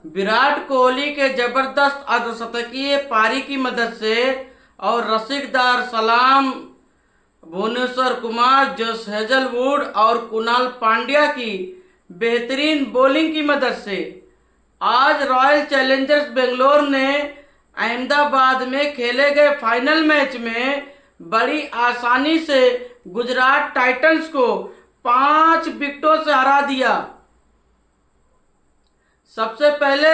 विराट कोहली के जबरदस्त अर्धशतकीय पारी की मदद से और रसिकदार सलाम, भुवनेश्वर कुमार, जोस हेजलवुड और कुणाल पांड्या की बेहतरीन बॉलिंग की मदद से आज रॉयल चैलेंजर्स बेंगलोर ने अहमदाबाद में खेले गए फाइनल मैच में बड़ी आसानी से गुजरात टाइटंस को 5 विकेटों से हरा दिया। सबसे पहले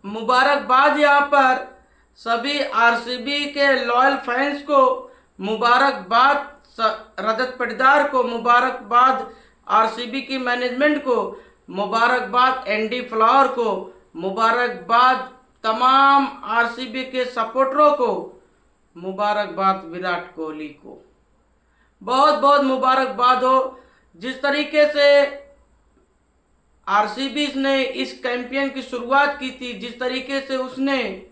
मुबारकबाद यहाँ पर सभी आरसीबी के लॉयल फैंस को, मुबारकबाद रजत पाटीदार को, मुबारकबाद आरसीबी की मैनेजमेंट को, मुबारकबाद एंडी फ्लावर को, मुबारकबाद तमाम आरसीबी के सपोर्टरों को, मुबारकबाद विराट कोहली को। बहुत बहुत मुबारकबाद हो। जिस तरीके से आरसीबी ने इस कैंपेन की शुरुआत की थी, जिस तरीके से उसने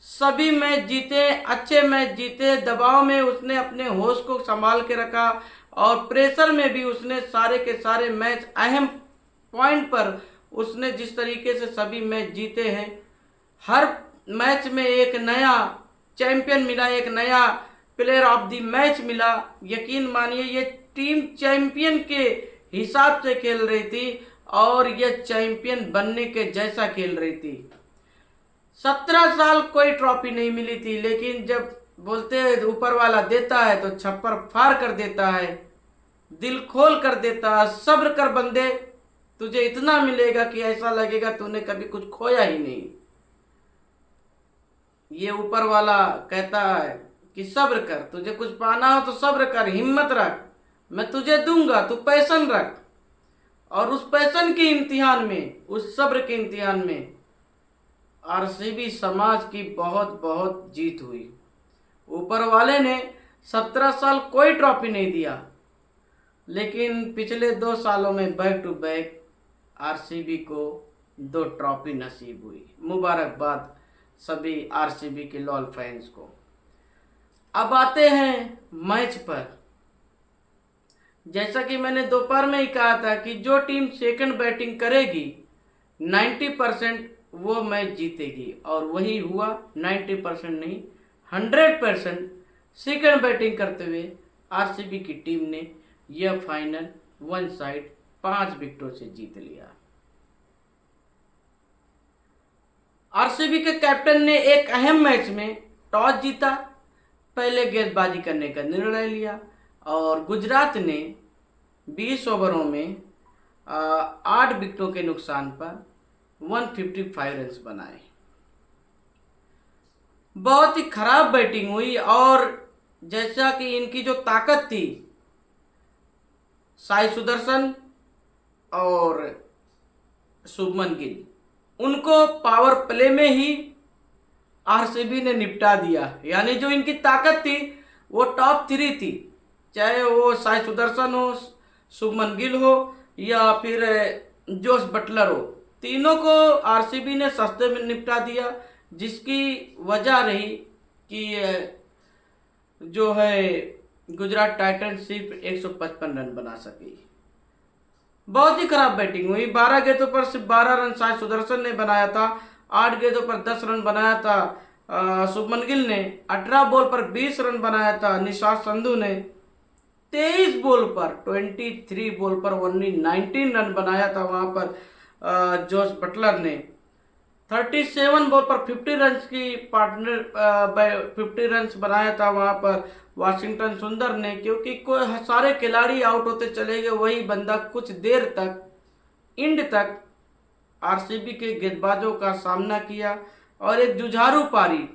सभी मैच जीते, अच्छे मैच जीते, दबाव में उसने अपने होश को संभाल के रखा और प्रेशर में भी उसने सारे के सारे मैच अहम पॉइंट पर उसने जिस तरीके से सभी मैच जीते हैं। हर मैच में एक नया चैंपियन मिला, एक नया प्लेयर ऑफ द मैच मिला। यकीन मानिए ये टीम चैंपियन के हिसाब से खेल रही थी और यह चैंपियन बनने के जैसा खेल रही थी। 17 साल कोई ट्रॉफी नहीं मिली थी, लेकिन जब बोलते हैं ऊपर वाला देता है तो छप्पर फाड़ कर देता है, दिल खोल कर देता है। सब्र कर बंदे, तुझे इतना मिलेगा कि ऐसा लगेगा तूने कभी कुछ खोया ही नहीं। ये ऊपर वाला कहता है कि सब्र कर, तुझे कुछ पाना हो तो सब्र कर, हिम्मत रख, मैं तुझे दूंगा, तू पैशन रख। और उस पैशन के इम्तिहान में, उस सब्र के इम्तिहान में आरसीबी समाज की बहुत बहुत जीत हुई। ऊपर वाले ने 17 साल कोई ट्रॉफी नहीं दिया, लेकिन पिछले 2 सालों में बैक टू बैक आरसीबी को 2 ट्रॉफी नसीब हुई। मुबारकबाद सभी आरसीबी के लॉयल फैंस को। अब आते हैं मैच पर। जैसा कि मैंने दोपहर में ही कहा था कि जो टीम सेकंड बैटिंग करेगी 90% वो मैच जीतेगी, और वही हुआ। 90% नहीं, 100% सेकंड बैटिंग करते हुए आरसीबी की टीम ने यह फाइनल वन साइड 5 विकेटों से जीत लिया। आरसीबी के कैप्टन ने एक अहम मैच में टॉस जीता, पहले गेंदबाजी करने का निर्णय लिया और गुजरात ने 20 ओवरों में 8 विकेटों के नुकसान पर 155 रन बनाए। बहुत ही खराब बैटिंग हुई और जैसा कि इनकी जो ताकत थी, साई सुदर्शन और शुभमन गिल, उनको पावर प्ले में ही आरसीबी ने निपटा दिया। यानी जो इनकी ताकत थी वो टॉप 3 थी, चाहे वो साई सुदर्शन हो, शुभमन गिल हो या फिर जोस बटलर हो, तीनों को आरसीबी ने सस्ते में निपटा दिया, जिसकी वजह रही कि जो है गुजरात टाइटंस सिर्फ 155 रन बना सकी। बहुत ही खराब बैटिंग हुई। 12 गेंदों पर सिर्फ 12 रन साई सुदर्शन ने बनाया था, 8 गेंदों पर 10 रन बनाया था शुभमन गिल ने, 18 बॉल पर 20 रन बनाया था निशांत संधू ने, 23 बॉल पर 23 बॉल पर ओनली 19 रन बनाया था वहां पर जोस बटलर ने, 37 बॉल पर 50 रन की पार्टनर 50 रन बनाया था वहां पर वाशिंगटन सुंदर ने। क्योंकि कोई सारे खिलाड़ी आउट होते चले गए, वही बंदा कुछ देर तक एंड तक आरसीबी के गेंदबाजों का सामना किया और एक जुझारू पारी,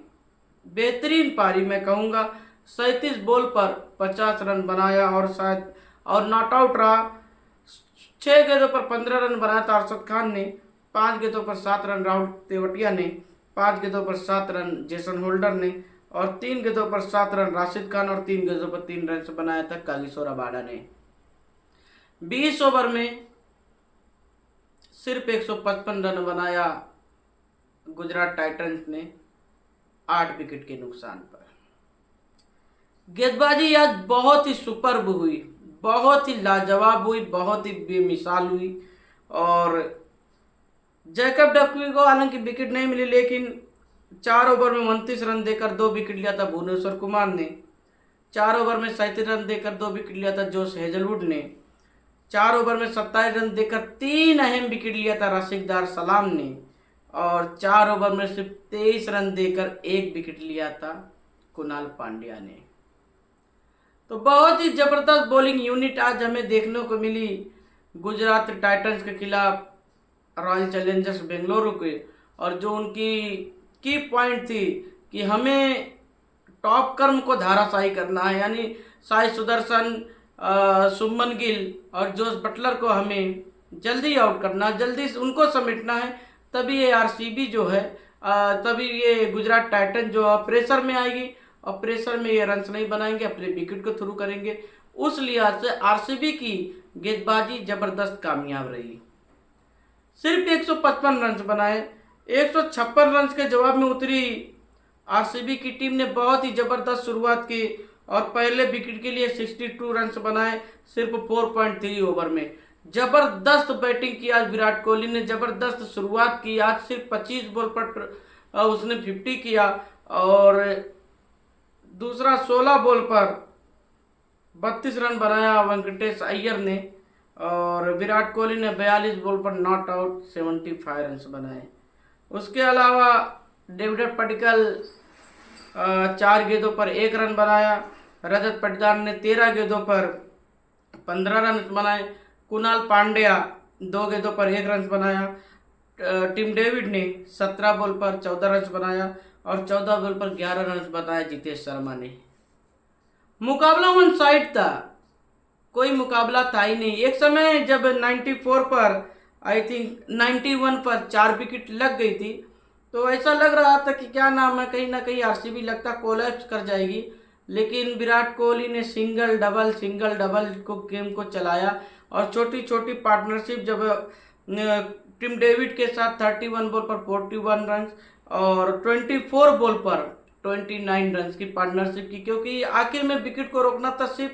बेहतरीन पारी मैं कहूँगा, 37 बॉल पर 50 रन बनाया और शायद और नॉट आउट रहा। 6 गेंदों पर 15 रन बनाया था अरशद खान ने, 5 गेंदों पर 7 रन राहुल तेवतिया ने, 5 गेंदों पर 7 रन जेसन होल्डर ने और 3 गेंदों पर 7 रन राशिद खान और 3 गेंदों पर 3 रन से बनाया था कागिसो रबाडा ने। 20 ओवर में सिर्फ 155 रन बनाया गुजरात टाइटंस ने 8 विकेट के नुकसान पर। गेंदबाजी आज बहुत ही सुपर्ब हुई, बहुत ही लाजवाब हुई, बहुत ही बेमिसाल हुई और जैकब डकवी को हालांकि विकेट नहीं मिली, लेकिन 4 ओवर में 29 रन देकर 2 विकेट लिया था भुवनेश्वर कुमार ने। 4 ओवर में 37 रन देकर 2 विकेट लिया था जोश हेजलवुड ने। 4 ओवर में 27 रन देकर 3 अहम विकेट लिया था राशिद दार सलाम ने। और 4 ओवर में सिर्फ 23 रन देकर 1 विकेट लिया था कुणाल पांड्या ने। तो बहुत ही जबरदस्त बॉलिंग यूनिट आज हमें देखने को मिली गुजरात टाइटंस के खिलाफ रॉयल चैलेंजर्स बेंगलुरु के। और जो उनकी की पॉइंट थी कि हमें टॉप कर्म को धाराशाही करना है, यानी साई सुदर्शन, शुभमन गिल और जोस बटलर को हमें जल्दी आउट करना, जल्दी उनको समेटना है, तभी ये आरसीबी जो है तभी ये गुजरात टाइटन जो है प्रेशर में आएगी, और प्रेशर में ये रन्स नहीं बनाएंगे, अपने विकेट को थ्रू करेंगे। उस लिहाज से आरसीबी की गेंदबाजी जबरदस्त कामयाब रही। सिर्फ 155 रन बनाए। 156 रन के जवाब में उतरी आरसीबी की टीम ने बहुत ही जबरदस्त शुरुआत की और पहले विकेट के लिए 62 रन बनाए सिर्फ 4.3 ओवर में। जबरदस्त बैटिंग की आज विराट कोहली ने, जबरदस्त शुरुआत की। आज सिर्फ 25 बॉल पर उसने 50 किया और दूसरा 16 बॉल पर 32 रन बनाया वेंकटेश अय्यर ने, और विराट कोहली ने 42 बॉल पर नॉट आउट 75 रन बनाए। उसके अलावा डेविड पडिक्कल 4 गेंदों पर 1 रन बनाया। रजत पाटीदार ने 13 गेंदों पर 15 रन बनाए। कुणाल पांड्या 2 गेंदों पर 1 रन बनाया। टिम डेविड ने 17 बॉल पर 14 रन बनाया और 14 बॉल पर 11 रन बनाया जितेश शर्मा ने। मुकाबला वन साइड था, कोई मुकाबला था ही नहीं। एक समय जब 94 पर आई थिंक 91 पर 4 विकेट लग गई थी, तो ऐसा लग रहा था कि क्या नाम है, कहीं ना कहीं आरसीबी लगता कोलैप्स कर जाएगी। लेकिन विराट कोहली ने सिंगल डबल को गेम को चलाया और छोटी छोटी पार्टनरशिप जब टिम डेविड के साथ 31 बॉल पर 41 रन और 24 बॉल पर 29 रन की पार्टनरशिप की, क्योंकि आखिर में विकेट को रोकना था। सिर्फ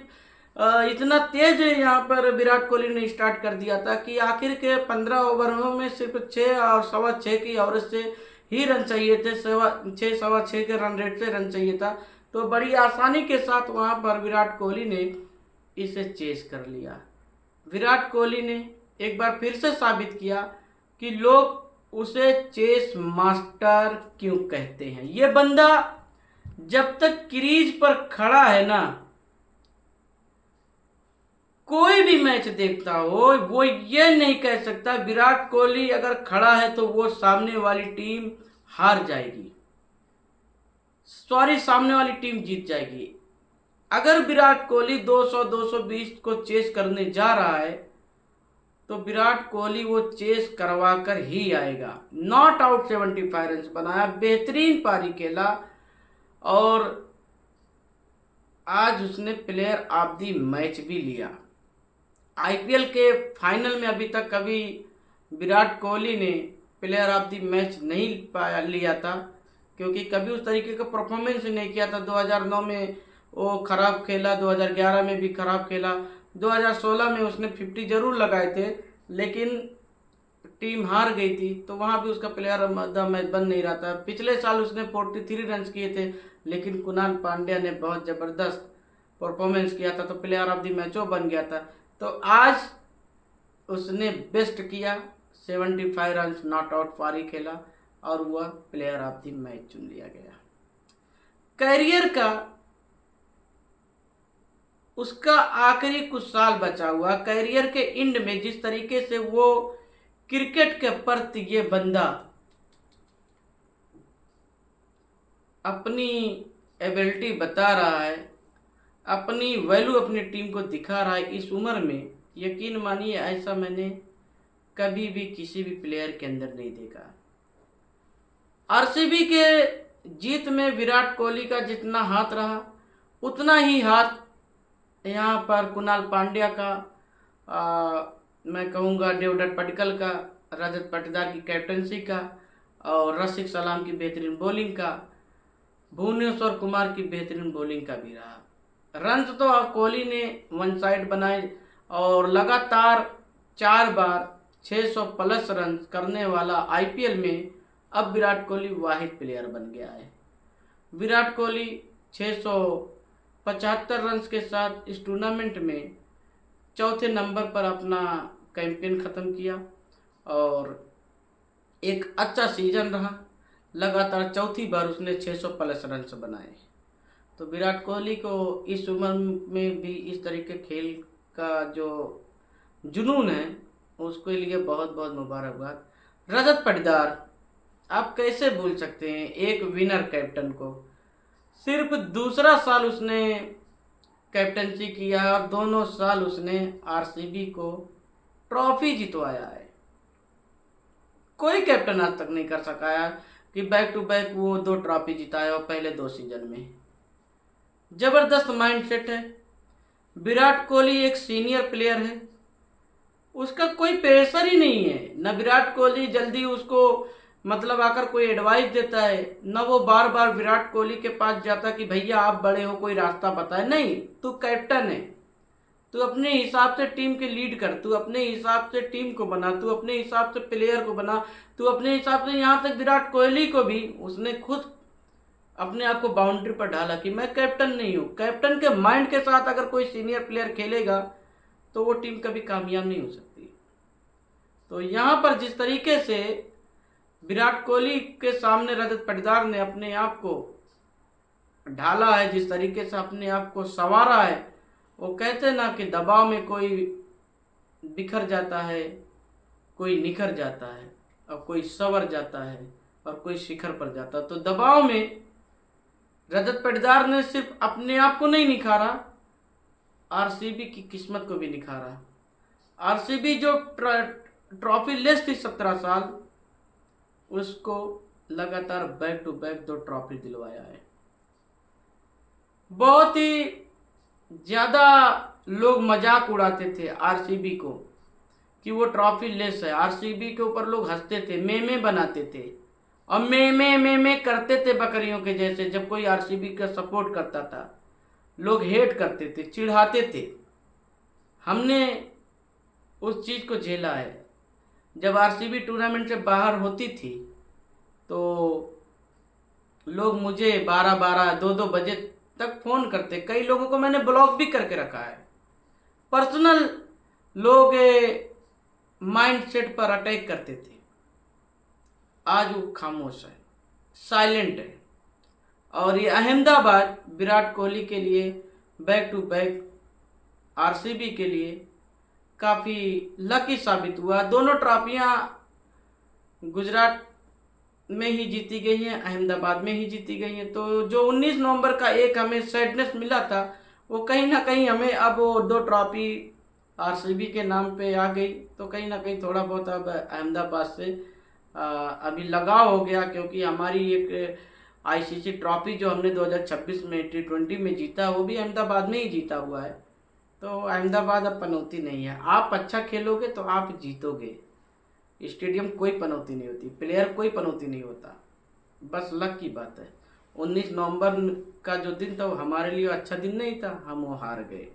इतना तेज यहाँ पर विराट कोहली ने स्टार्ट कर दिया था कि आखिर के 15 ओवरों में सिर्फ 6 और 6.25 की एवरेज से ही रन चाहिए थे, 6.25 के रन रेट से रन चाहिए था। तो बड़ी आसानी के साथ वहाँ पर विराट कोहली ने इसे चेस कर लिया। विराट कोहली ने एक बार फिर से साबित किया कि लोग उसे चेस मास्टर क्यों कहते हैं। ये बंदा जब तक क्रीज पर खड़ा है ना, कोई भी मैच देखता हो वो ये नहीं कह सकता विराट कोहली अगर खड़ा है तो वो सामने वाली टीम हार जाएगी, सामने वाली टीम जीत जाएगी। अगर विराट कोहली 200-220 को चेस करने जा रहा है तो विराट कोहली वो चेस करवा कर ही आएगा। नॉट आउट 75 रन बनाया, बेहतरीन पारी खेला और आज उसने प्लेयर ऑफ द मैच भी लिया। आईपीएल के फाइनल में अभी तक कभी विराट कोहली ने प्लेयर ऑफ द मैच नहीं लिया था, क्योंकि कभी उस तरीके का परफॉर्मेंस नहीं किया था। 2009 में वो खराब खेला, 2011 में भी खराब खेला, 2016 में उसने 50 जरूर लगाए थे लेकिन टीम हार गई थी, तो वहाँ भी उसका प्लेयर ऑफ द मैच बन नहीं रहा था। पिछले साल उसने 43 रन किए थे, लेकिन कुणाल पांड्या ने बहुत ज़बरदस्त परफॉर्मेंस किया था तो प्लेयर ऑफ द मैचो बन गया था। तो आज उसने बेस्ट किया, 75 रन नॉट आउट पारी खेला और वह प्लेयर ऑफ द मैच चुन लिया गया। कैरियर का उसका आखिरी कुछ साल बचा हुआ, कैरियर के एंड में जिस तरीके से वो क्रिकेट के प्रति ये बंदा अपनी एबिलिटी बता रहा है, अपनी वैल्यू अपनी टीम को दिखा रहा है, इस उम्र में यकीन मानिए ऐसा मैंने कभी भी किसी भी प्लेयर के अंदर नहीं देखा। आरसीबी के जीत में विराट कोहली का जितना हाथ रहा उतना ही हाथ यहाँ पर कुणाल पांड्या का, मैं कहूँगा डेविड पडिक्कल का, रजत पाटीदार की कैप्टनसी का और रशीद सलाम की बेहतरीन बॉलिंग का, भुवनेश्वर कुमार की बेहतरीन बॉलिंग का भी रहा। रन्स तो कोहली ने वन साइड बनाए और लगातार 4 बार 600 प्लस रन करने वाला आईपीएल में अब विराट कोहली वाहिद प्लेयर बन गया है। विराट कोहली 675 रन के साथ इस टूर्नामेंट में चौथे नंबर पर अपना कैंपेन ख़त्म किया और एक अच्छा सीजन रहा। लगातार चौथी बार उसने 600 प्लस रन बनाए। तो विराट कोहली को इस उम्र में भी इस तरीके खेल का जो जुनून है उसके लिए बहुत बहुत मुबारकबाद। रजत पाटीदार, आप कैसे भूल सकते हैं एक विनर कैप्टन को। सिर्फ दूसरा साल उसने कैप्टनसी किया और दोनों साल उसने आरसीबी को ट्रॉफी जितवाया है। कोई कैप्टन आज तक नहीं कर सका है कि बैक टू बैक वो 2 ट्रॉफी जिताया और पहले 2 सीजन में। जबरदस्त माइंडसेट है। विराट कोहली एक सीनियर प्लेयर है, उसका कोई प्रेशर ही नहीं है। न विराट कोहली जल्दी उसको मतलब आकर कोई एडवाइस देता है, न वो बार बार विराट कोहली के पास जाता कि भैया आप बड़े हो कोई रास्ता बताए। नहीं, तू कैप्टन है, तू अपने हिसाब से टीम के लीड कर, तू अपने हिसाब से टीम को बना, तू अपने हिसाब से प्लेयर को बना, तू अपने हिसाब से। यहाँ तक विराट कोहली को भी उसने खुद अपने आप को बाउंड्री पर ढाला कि मैं कैप्टन नहीं हूँ। कैप्टन के माइंड के साथ अगर कोई सीनियर प्लेयर खेलेगा तो वो टीम कभी कामयाब नहीं हो सकती। तो यहाँ पर जिस तरीके से विराट कोहली के सामने रजत पाटीदार ने अपने आप को ढाला है, जिस तरीके से अपने आप को संवारा है, वो कहते ना कि दबाव में कोई बिखर जाता है, कोई निखर जाता है और कोई संवर जाता है और कोई शिखर पर जाता है। तो दबाव में रजत पाटीदार ने सिर्फ अपने आप को नहीं निखारा, आरसीबी की किस्मत को भी निखारा। आरसीबी जो ट्रॉफी लेस थी 17 साल, उसको लगातार बैक टू बैक 2 ट्रॉफी दिलवाया है। बहुत ही ज़्यादा लोग मजाक उड़ाते थे आरसीबी को कि वो ट्रॉफी लेस है। आरसीबी के ऊपर लोग हंसते थे, मेमे बनाते थे और मे करते थे बकरियों के जैसे। जब कोई आरसीबी का सपोर्ट करता था लोग हेट करते थे, चिढ़ाते थे। हमने उस चीज़ को झेला है। जब आरसीबी टूर्नामेंट से बाहर होती थी तो लोग मुझे 12-12, 2-2 बजे तक फ़ोन करते। कई लोगों को मैंने ब्लॉक भी करके रखा है। पर्सनल लोग माइंडसेट पर अटैक करते थे। आज वो खामोश है, साइलेंट है। और ये अहमदाबाद विराट कोहली के लिए बैक टू बैक आरसीबी के लिए काफ़ी लकी साबित हुआ। दोनों ट्रॉफियाँ गुजरात में ही जीती गई हैं, अहमदाबाद में ही जीती गई हैं। तो जो 19 नवंबर का एक हमें सैडनेस मिला था, वो कहीं ना कहीं हमें अब 2 ट्रॉफी आरसीबी के नाम पे आ गई। तो कहीं ना कहीं थोड़ा बहुत अब अहमदाबाद से अभी लगाव हो गया, क्योंकि हमारी एक आईसीसी ट्रॉफी जो हमने 2026 में T20 में जीता, वो भी अहमदाबाद में ही जीता हुआ है। तो अहमदाबाद अब पनौती नहीं है। आप अच्छा खेलोगे तो आप जीतोगे। स्टेडियम कोई पनौती नहीं होती, प्लेयर कोई पनौती नहीं होता, बस लक की बात है। 19 नवंबर का जो दिन था वो हमारे लिए अच्छा दिन नहीं था, हम वो हार गए।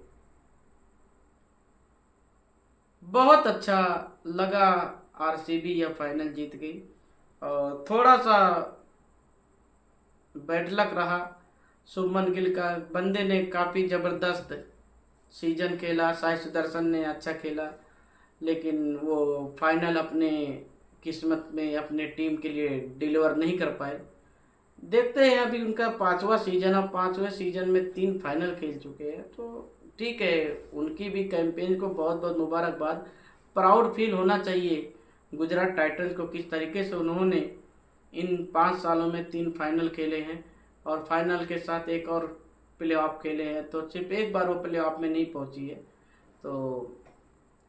बहुत अच्छा लगा, आरसीबी यह फाइनल जीत गई और थोड़ा सा बैड लक रहा शुभमन गिल का। बंदे ने काफ़ी ज़बरदस्त सीजन खेला, साई सुदर्शन ने अच्छा खेला, लेकिन वो फाइनल अपने किस्मत में अपने टीम के लिए डिलीवर नहीं कर पाए। देखते हैं, अभी उनका 5वां सीजन, अब 5वें सीजन में 3 फाइनल खेल चुके हैं। तो ठीक है, उनकी भी कैंपेन को बहुत बहुत मुबारकबाद। प्राउड फील होना चाहिए गुजरात टाइटंस को, किस तरीके से उन्होंने इन 5 सालों में 3 फाइनल खेले हैं और फाइनल के साथ एक और प्लेऑफ खेले हैं। तो सिर्फ एक बार वो प्लेऑफ में नहीं पहुंची है। तो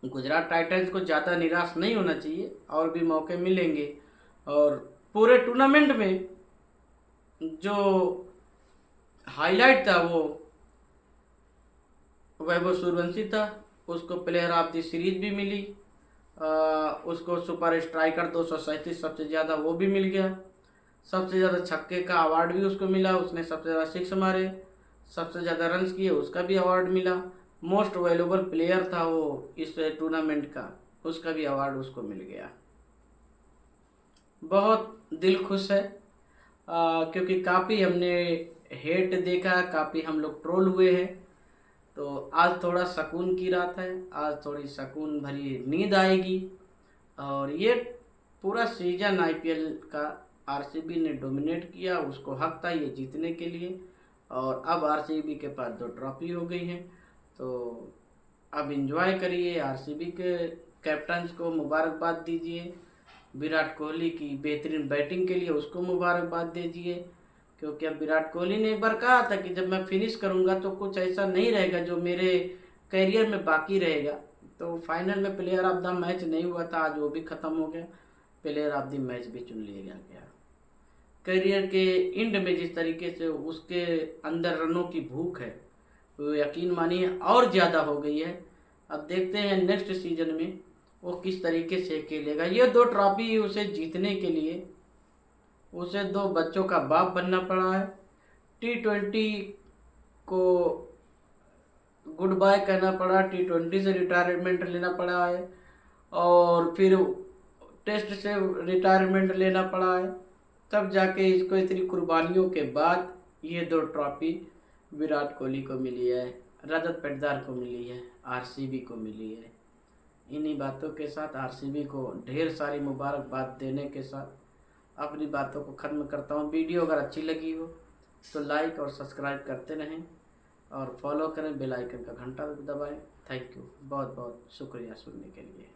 गुजरात टाइटंस को ज़्यादा निराश नहीं होना चाहिए, और भी मौके मिलेंगे। और पूरे टूर्नामेंट में जो हाईलाइट था वो वैभव सूर्यवंशी था, उसको प्लेयर ऑफ द सीरीज भी मिली। उसको सुपर स्ट्राइकर 237 सबसे ज़्यादा वो भी मिल गया। सबसे ज़्यादा छक्के का अवार्ड भी उसको मिला, उसने सबसे ज़्यादा 6 मारे। सबसे ज़्यादा रन्स किए उसका भी अवार्ड मिला। मोस्ट वैल्यूएबल प्लेयर था वो इस टूर्नामेंट का। उसका भी अवार्ड उसको मिल गया। बहुत दिल खुश है क्योंकि काफ़ी हमने हेट देखा, काफ़ी हम लोग ट्रोल हुए हैं। तो आज थोड़ा सुकून की रात है, आज थोड़ी सुकून भरी नींद आएगी। और ये पूरा सीजन आईपीएल का आरसीबी ने डोमिनेट किया, उसको हक था ये जीतने के लिए। और अब आरसीबी के पास 2 ट्रॉफी हो गई हैं, तो अब एंजॉय करिए। आरसीबी के कैप्टन्स को मुबारकबाद दीजिए, विराट कोहली की बेहतरीन बैटिंग के लिए उसको मुबारकबाद दीजिए। क्योंकि अब विराट कोहली ने एक बार कहा था कि जब मैं फिनिश करूंगा तो कुछ ऐसा नहीं रहेगा जो मेरे करियर में बाकी रहेगा। तो फाइनल में प्लेयर ऑफ द मैच नहीं हुआ था, आज वो भी ख़त्म हो गया, प्लेयर ऑफ द मैच भी चुन लिया गया। करियर के एंड में जिस तरीके से उसके अंदर रनों की भूख है, तो यकीन मानिए और ज़्यादा हो गई है। अब देखते हैं नेक्स्ट सीजन में वो किस तरीके से खेलेगा। ये 2 ट्रॉफी उसे जीतने के लिए उसे 2 बच्चों का बाप बनना पड़ा है। T20 को गुड बाय कहना पड़ा, T20 से रिटायरमेंट लेना पड़ा है, और फिर टेस्ट से रिटायरमेंट लेना पड़ा है। तब जाके इसको इतनी कुर्बानियों के बाद ये 2 ट्रॉफी विराट कोहली को मिली है, रजत पाटीदार को मिली है, आरसीबी को मिली है। इन्हीं बातों के साथ आरसीबी को ढेर सारी मुबारकबाद देने के साथ अपनी बातों को ख़त्म करता हूँ। वीडियो अगर अच्छी लगी हो तो लाइक और सब्सक्राइब करते रहें और फॉलो करें, बेल आइकन का घंटा दबाएं। थैंक यू, बहुत बहुत शुक्रिया सुनने के लिए।